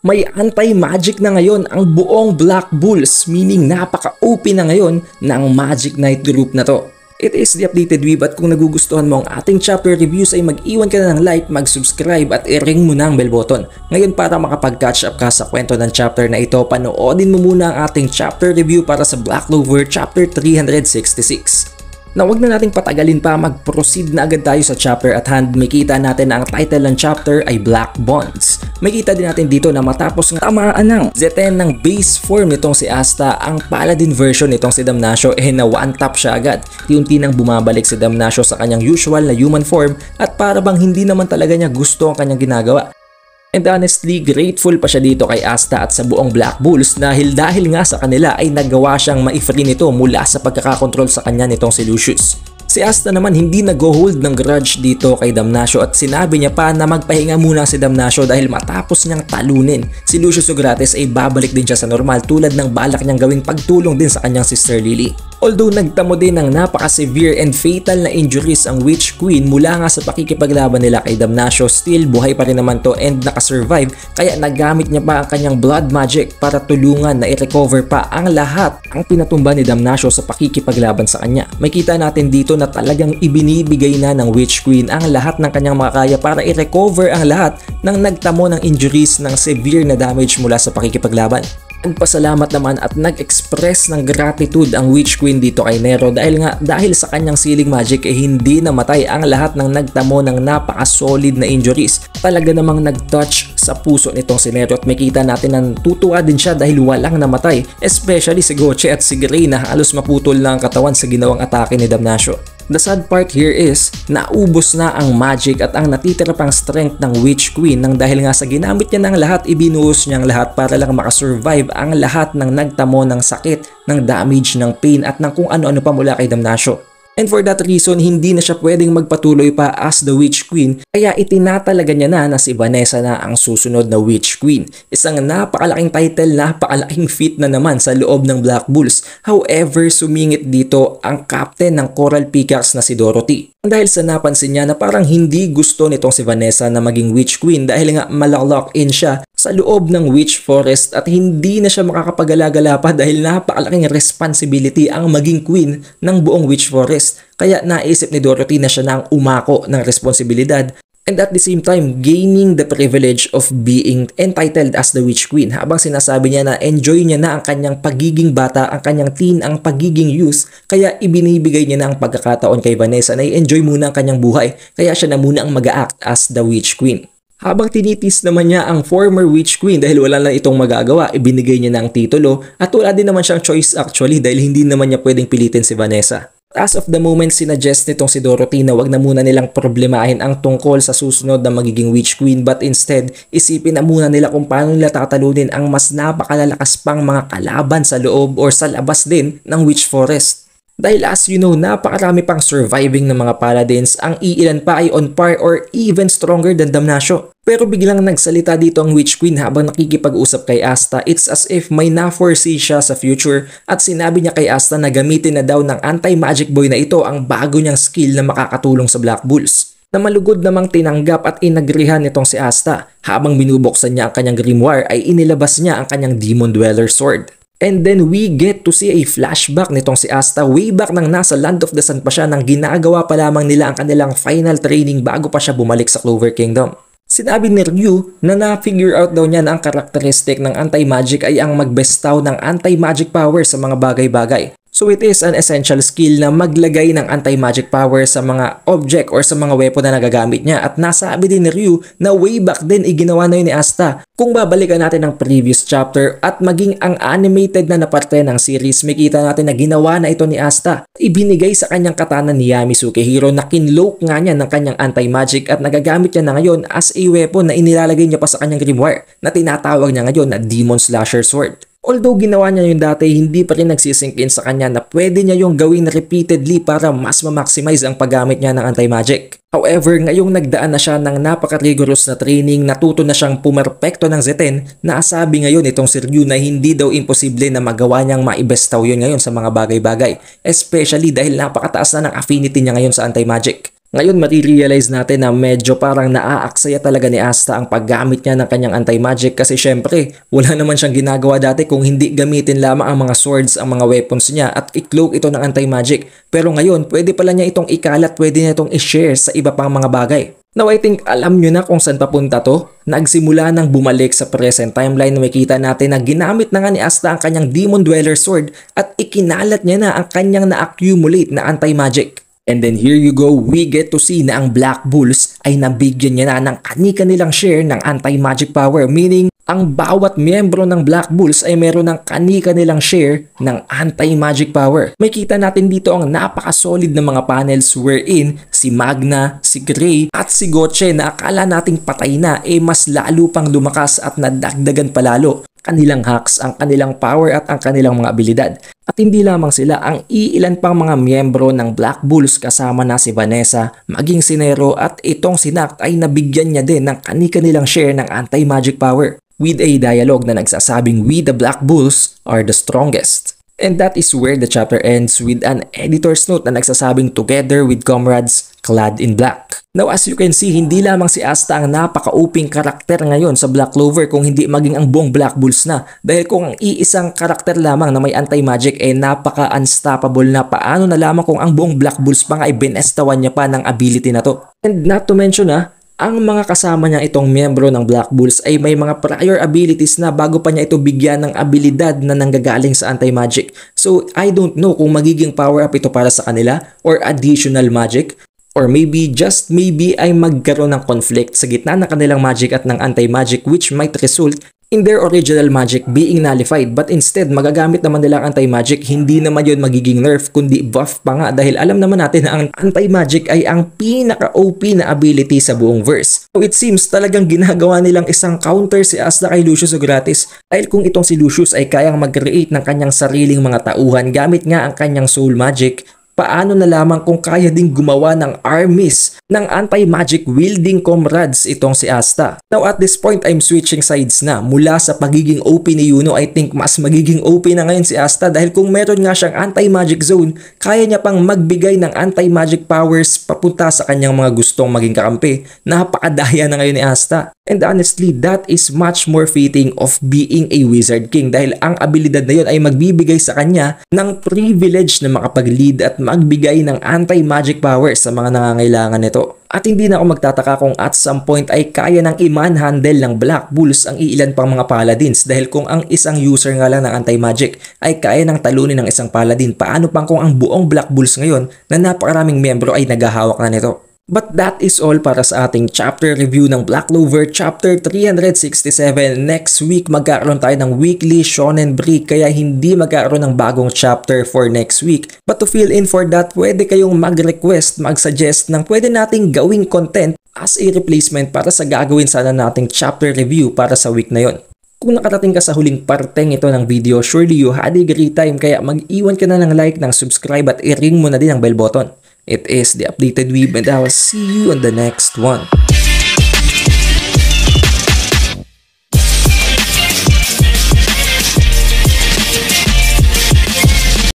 May anti-magic na ngayon ang buong Black Bulls, meaning napaka-OP na ngayon ng Magic Knight group na to. It is the updated weeb at kung nagugustuhan mo ang ating chapter reviews ay mag-iwan ka na ng like, mag-subscribe at i-ring mo na ang bell button. Ngayon para makapag-catch up ka sa kwento ng chapter na ito, panoodin mo muna ang ating chapter review para sa Black Clover chapter 366. Na wag na nating patagalin pa, mag-proceed na agad tayo sa chapter at hand. Makita natin na ang title ng chapter ay Black Bonds. Makita din natin dito na matapos ng tamaan ng Z10 ng base form nitong si Asta, ang Paladin version nitong si Damnatio na one tap siya agad. Unti nang bumabalik si Damnatio sa kanyang usual na human form at para bang hindi naman talaga niya gusto ang kanyang ginagawa. And honestly, grateful pa siya dito kay Asta at sa buong Black Bulls dahil nga sa kanila ay nagawa siyang ma-free nito mula sa pagkakakontrol sa kanya nitong si Lucius. Si Asta naman hindi nag-hold ng grudge dito kay Damnatio at sinabi niya pa na magpahinga muna si Damnatio dahil matapos niyang talunin si Lucius Sogrates ay babalik din siya sa normal tulad ng balak niyang gawing pagtulong din sa kanyang sister Lily. Although nagtamo din ng napaka-severe and fatal na injuries ang Witch Queen mula nga sa pakikipaglaban nila kay Damnatio, still buhay pa rin naman to and nakasurvive kaya nagamit niya pa ang kanyang blood magic para tulungan na i-recover pa ang lahat ang pinatumba ni Damnatio sa pakikipaglaban sa kanya. Makita natin dito na talagang ibinibigay na ng Witch Queen ang lahat ng kanyang makakaya para i-recover ang lahat ng nagtamo ng injuries ng severe na damage mula sa pakikipaglaban. Nagpasalamat naman at nag-express ng gratitude ang Witch Queen dito kay Nero dahil sa kanyang sealing magic hindi namatay ang lahat ng nagtamo ng napaka-solid na injuries. Talaga namang nag-touch sa puso nitong si Nero at makita natin na tutuwa din siya dahil walang namatay, especially si Goche at si Gray na halos maputol na ang katawan sa ginawang atake ni Damnatio. The sad part here is, naubos na ang magic at ang natitira pang strength ng Witch Queen nang dahil nga sa ginamit niya ng lahat, ibinuhos niya ang lahat para lang makasurvive ang lahat ng nagtamo ng sakit, ng damage, ng pain at ng kung ano-ano pa mula kay Damnatio. And for that reason, hindi na siya pwedeng magpatuloy pa as the Witch Queen kaya itinatalaga niya na si Vanessa na ang susunod na Witch Queen. Isang napakalaking title, napakalaking feat na naman sa loob ng Black Bulls. However, sumingit dito ang captain ng Coral Peacocks na si Dorothy. Dahil sa napansin niya na parang hindi gusto nitong si Vanessa na maging Witch Queen dahil nga malalock in siya sa loob ng Witch Forest at hindi na siya makakapagala-gala pa dahil napakalaking responsibility ang maging queen ng buong Witch Forest. Kaya naisip ni Dorothy na siya na ang umako ng responsibilidad and at the same time gaining the privilege of being entitled as the Witch Queen habang sinasabi niya na enjoy niya na ang kanyang pagiging bata, ang kanyang teen, ang pagiging youth kaya ibinibigay niya na ang pagkakataon kay Vanessa na i-enjoy muna ang kanyang buhay kaya siya na muna ang mag-act as the Witch Queen. Habang tinitis naman niya ang former Witch Queen dahil wala lang itong magagawa, ibinigay niya na ang titulo at wala din naman siyang choice actually dahil hindi naman niya pwedeng pilitin si Vanessa. As of the moment, sinuggest nitong si Dorothy na wag na muna nilang problemahin ang tungkol sa susunod na magiging Witch Queen but instead, isipin na muna nila kung paano nila tatalunin ang mas napakalalakas pang mga kalaban sa loob or sa labas din ng Witch Forest. Dahil as you know, napakarami pang surviving ng mga paladins, ang iilan pa ay on par or even stronger than Damnatio. Pero biglang nagsalita dito ang Witch Queen habang nakikipag-usap kay Asta. It's as if may na-foresee siya sa future at sinabi niya kay Asta na gamitin na daw ng anti-magic boy na ito ang bago niyang skill na makakatulong sa Black Bulls. Na malugod namang tinanggap at inagrihan nitong si Asta. Habang binubuksan niya ang kanyang grimoire ay inilabas niya ang kanyang Demon Dweller Sword. And then we get to see a flashback nitong si Asta way back nang nasa Land of the Sun pa siya nang ginagawa pa lamang nila ang kanilang final training bago pa siya bumalik sa Clover Kingdom. Sinabi ni Ryu na na-figure out daw niya na ang karakteristik ng anti-magic ay ang magbestaw ng anti-magic power sa mga bagay-bagay. So it is an essential skill na maglagay ng anti-magic power sa mga object or sa mga weapon na nagagamit niya at nasabi din ni Ryu na way back din iginawa na yun ni Asta. Kung babalikan natin ang previous chapter at maging ang animated na parte ng series, makita natin na ginawa na ito ni Asta. Ibinigay sa kanyang katana ni Yami Sukehiro na kinloak nga niya ng kanyang anti-magic at nagagamit niya na ngayon as a weapon na inilalagay niya pa sa kanyang grimoire na tinatawag niya ngayon na Demon Slasher Sword. Although ginawa niya yung dati, hindi pa rin nagsisink in sa kanya na pwede niya yung gawin repeatedly para mas ma-maximize ang paggamit niya ng anti-magic. However, ngayong nagdaan na siya ng napaka-rigorous na training, natuto na siyang pumerpekto ng Z10, naasabi ngayon itong si Ryu na hindi daw imposible na magawa niyang maibestaw yun ngayon sa mga bagay-bagay. Especially dahil napakataas na ng affinity niya ngayon sa anti-magic. Ngayon marirealize natin na medyo parang naaaksaya talaga ni Asta ang paggamit niya ng kanyang anti-magic kasi syempre wala naman siyang ginagawa dati kung hindi gamitin lamang ang mga swords, ang mga weapons niya at i-cloak ito ng anti-magic. Pero ngayon pwede pala niya itong ikalat, pwede niya itong i-share sa iba pang mga bagay. Now I think alam nyo na kung saan papunta to. Nagsimula nang bumalik sa present timeline, makita natin na ginamit na nga ni Asta ang kanyang Demon Dweller Sword at ikinalat niya na ang kanyang na-accumulate na anti-magic. And then here you go, we get to see na ang Black Bulls ay nabigyan niya na ng kani-kanilang share ng anti-magic power. Meaning, ang bawat miyembro ng Black Bulls ay meron ng kani-kanilang share ng anti-magic power. May kita natin dito ang napaka-solid na mga panels wherein si Magna, si Gray at si Gotche na akala nating patay na mas lalo pang lumakas at nadagdagan palalo kanilang hacks, ang kanilang power at ang kanilang mga abilidad. At hindi lamang sila, ang iilan pang mga miyembro ng Black Bulls kasama na si Vanessa, maging si Nero at itong si Nact ay nabigyan niya din ng kani-kanilang share ng anti-magic power with a dialogue na nagsasabing we the Black Bulls are the strongest. And that is where the chapter ends with an editor's note na nagsasabing together with comrades clad in black. Now as you can see, hindi lamang si Asta ang napaka-OP karakter ngayon sa Black Clover kung hindi maging ang buong Black Bulls na. Dahil kung ang iisang karakter lamang na may anti-magic napaka-unstoppable na, paano na lamang kung ang buong Black Bulls pa nga ay binestawan niya pa ng ability na to. And not to mention ang mga kasama niya itong miyembro ng Black Bulls ay may mga prior abilities na bago pa niya ito bigyan ng abilidad na nanggagaling sa anti-magic. So I don't know kung magiging power up ito para sa kanila or additional magic. Or maybe, just maybe ay magkaroon ng conflict sa gitna ng kanilang magic at ng anti-magic which might result in their original magic being nullified. But instead, magagamit naman nila ang anti-magic, hindi naman yun magiging nerf kundi buff pa nga dahil alam naman natin na ang anti-magic ay ang pinaka-OP na ability sa buong verse. So it seems talagang ginagawa nilang isang counter si Asta kay Lucius Sogratis dahil kung itong si Lucius ay kayang mag-create ng kanyang sariling mga tauhan gamit nga ang kanyang soul magic, paano na lamang kung kaya ding gumawa ng armies ng anti-magic wielding comrades itong si Asta. Now at this point, I'm switching sides na. Mula sa pagiging OP ni Yuno, I think mas magiging OP na ngayon si Asta dahil kung meron nga siyang anti-magic zone, kaya niya pang magbigay ng anti-magic powers papunta sa kanyang mga gustong maging kakampi. Napakadaya na ngayon ni Asta. And honestly, that is much more fitting of being a Wizard King dahil ang abilidad na yun ay magbibigay sa kanya ng privilege na makapag-lead at magbigay ng anti-magic powers sa mga nangangailangan nito. At hindi na ako magtataka kung at some point ay kaya ng i-manhandle ng Black Bulls ang iilan pang mga paladins dahil kung ang isang user nga lang ng anti-magic ay kaya ng talunin ng isang paladin, paano pang kung ang buong Black Bulls ngayon na napakaraming miyembro ay naghahawak na nito. But that is all para sa ating chapter review ng Black Clover chapter 367. Next week magkakaroon tayo ng weekly shonen break kaya hindi magkakaroon ng bagong chapter for next week. But to fill in for that, pwede kayong mag-request, mag-suggest ng pwede nating gawing content as a replacement para sa gagawin sana nating chapter review para sa week na yon. Kung nakarating ka sa huling parteng ito ng video, surely you had a great time kaya mag-iwan ka na ng like, ng subscribe at i-ring mo na din ang bell button. It is The Updated Weeb and I will see you on the next one.